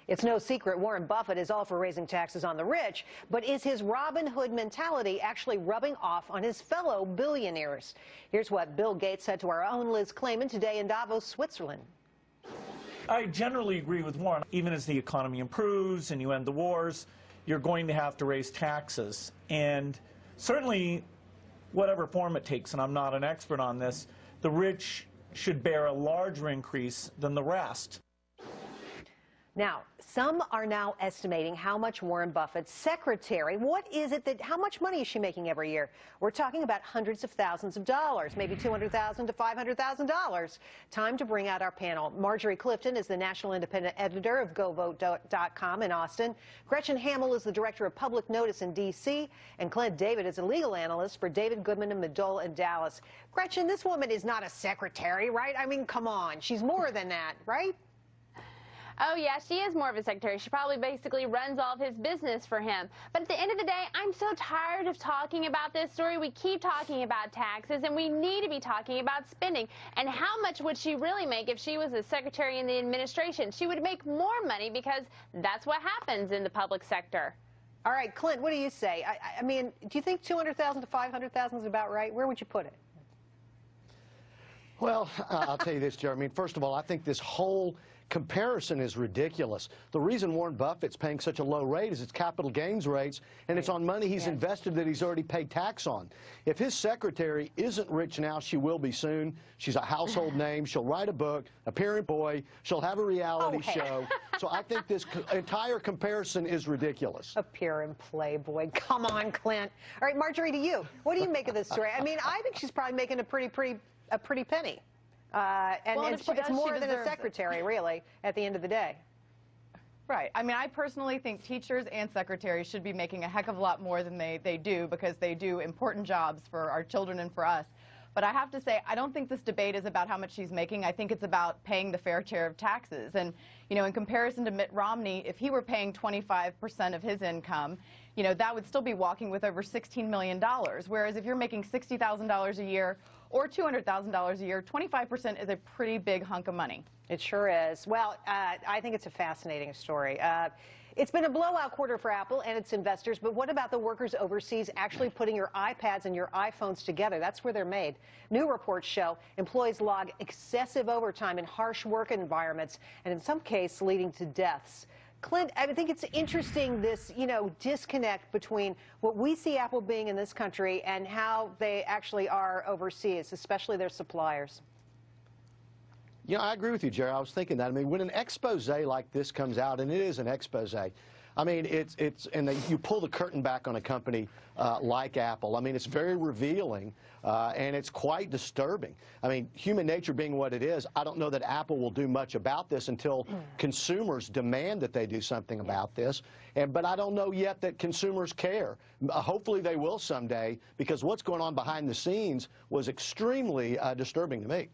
It's no secret Warren Buffett is all for raising taxes on the rich, but is his Robin Hood mentality actually rubbing off on his fellow billionaires? Here's what Bill Gates said to our own Liz Klayman today in Davos, Switzerland. I generally agree with Warren. Even as the economy improves and you end the wars, you're going to have to raise taxes. And certainly, whatever form it takes, and I'm not an expert on this, the rich should bear a larger increase than the rest. Now, some are now estimating how much Warren Buffett's secretary, how much money is she making every year? We're talking about hundreds of thousands of dollars, maybe $200,000 to $500,000. Time to bring out our panel. Marjorie Clifton is the national independent editor of GoVote.com in Austin. Gretchen Hamill is the director of public notice in D.C. And Clint David is a legal analyst for David Goodman and Medill in Dallas. Gretchen, this woman is not a secretary, right? I mean, come on. She's more than that, right? Oh, yeah, she is more of a secretary. She probably basically runs all of his business for him. But at the end of the day, I'm so tired of talking about this story. We keep talking about taxes, and we need to be talking about spending. And how much would she really make if she was a secretary in the administration? She would make more money because that's what happens in the public sector. All right, Clint, what do you say? I mean, do you think $200,000 to $500,000 is about right? Where would you put it? Well, I'll tell you this, Jeremy. First of all, I think this whole comparison is ridiculous. The reason Warren Buffett's paying such a low rate is its capital gains rates, and it's on money he's invested that he's already paid tax on. If his secretary isn't rich now, she will be soon. She's a household name. She'll write a book, appear in Boy. She'll have a reality show. So I think this entire comparison is ridiculous. Appear in Playboy. Come on, Clint. All right, Marjorie, to you. What do you make of this story? I mean, I think she's probably making a pretty penny. And well, it's more than a secretary, really, at the end of the day. Right. I mean, I personally think teachers and secretaries should be making a heck of a lot more than they do, because they do important jobs for our children and for us. But I have to say, I don't think this debate is about how much she's making. I think it's about paying the fair share of taxes. And, you know, in comparison to Mitt Romney, if he were paying 25% of his income, you know, that would still be walking with over $16 million. Whereas if you're making $60,000 a year or $200,000 a year, 25% is a pretty big hunk of money. It sure is. Well, I think it's a fascinating story. It's been a blowout quarter for Apple and its investors, but what about the workers overseas actually putting your iPads and your iPhones together? That's where they're made. New reports show employees log excessive overtime in harsh work environments, and in some cases leading to deaths. Clint, I think it's interesting, this, disconnect between what we see Apple being in this country and how they actually are overseas, especially their suppliers. You know, I agree with you, Jerry. I was thinking that. I mean, when an expose like this comes out, and it is an expose, I mean, you pull the curtain back on a company like Apple. I mean, it's very revealing, and it's quite disturbing. I mean, human nature being what it is, I don't know that Apple will do much about this until consumers demand that they do something about this. But I don't know yet that consumers care. Hopefully they will someday, because what's going on behind the scenes was extremely disturbing to me.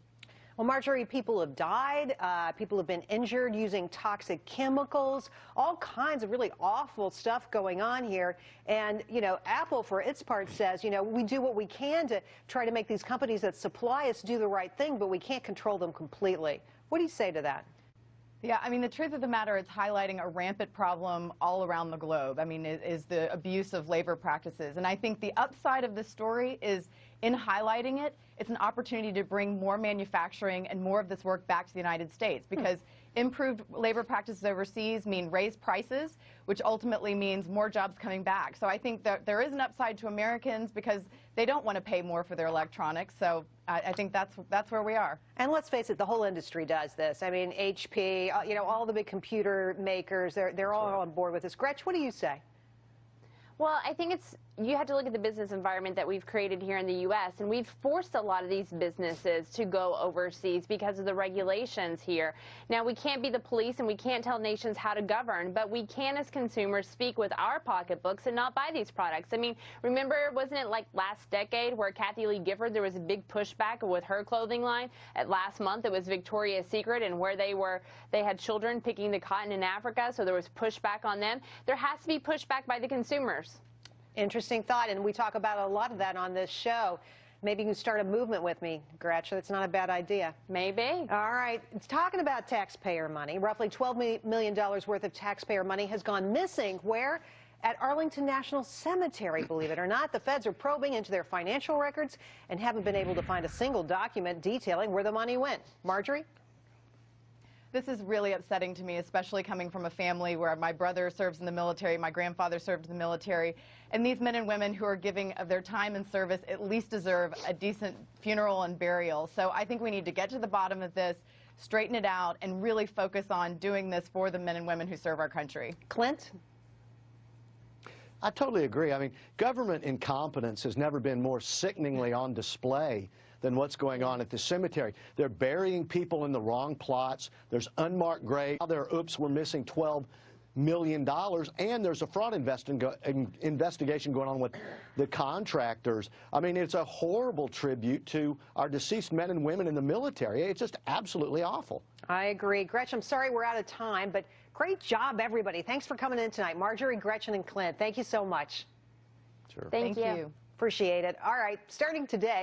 Well, Marjorie, people have died, people have been injured using toxic chemicals, all kinds of really awful stuff going on here. And, Apple, for its part, says, we do what we can to try to make these companies that supply us do the right thing, but we can't control them completely. What do you say to that? Yeah, I mean, the truth of the matter, it's highlighting a rampant problem all around the globe. I mean, is the abuse of labor practices. And I think the upside of this story is, in highlighting it, it's an opportunity to bring more manufacturing and more of this work back to the United States, because improved labor practices overseas mean raised prices, which ultimately means more jobs coming back. So I think that there is an upside to Americans, because they don't want to pay more for their electronics. So I think that's where we are. And let's face it, the whole industry does this. I mean, HP, all the big computer makers, they're all on board with this. Gretch, what do you say? Well, I think you have to look at the business environment that we've created here in the U.S., and we've forced a lot of these businesses to go overseas because of the regulations here. Now, we can't be the police and we can't tell nations how to govern, but we can, as consumers, speak with our pocketbooks and not buy these products. I mean, remember, wasn't it like last decade where Kathy Lee Gifford, there was a big pushback with her clothing line? Last month, it was Victoria's Secret, and where they had children picking the cotton in Africa, so there was pushback on them. There has to be pushback by the consumers. Interesting thought, and we talk about a lot of that on this show. Maybe you can start a movement with me, Gretchen. That's not a bad idea. Maybe. All right. It's talking about taxpayer money. Roughly $12 million worth of taxpayer money has gone missing. Where? At Arlington National Cemetery, believe it or not. The feds are probing into their financial records and haven't been able to find a single document detailing where the money went. Marjorie? This is really upsetting to me, especially coming from a family where my brother serves in the military, my grandfather served in the military, and these men and women who are giving of their time and service at least deserve a decent funeral and burial. So I think we need to get to the bottom of this, straighten it out, and really focus on doing this for the men and women who serve our country. Clint? I totally agree. I mean, government incompetence has never been more sickeningly on display than what's going on at the cemetery. They're burying people in the wrong plots. There's unmarked graves. Now there, oops, we're missing $12 million, and there's a fraud investigation going on with the contractors. I mean, it's a horrible tribute to our deceased men and women in the military. It's just absolutely awful. I agree. Gretchen, I'm sorry we're out of time, but great job, everybody. Thanks for coming in tonight. Marjorie, Gretchen, and Clint, thank you so much. Sure. Thank you. Appreciate it. All right, starting today.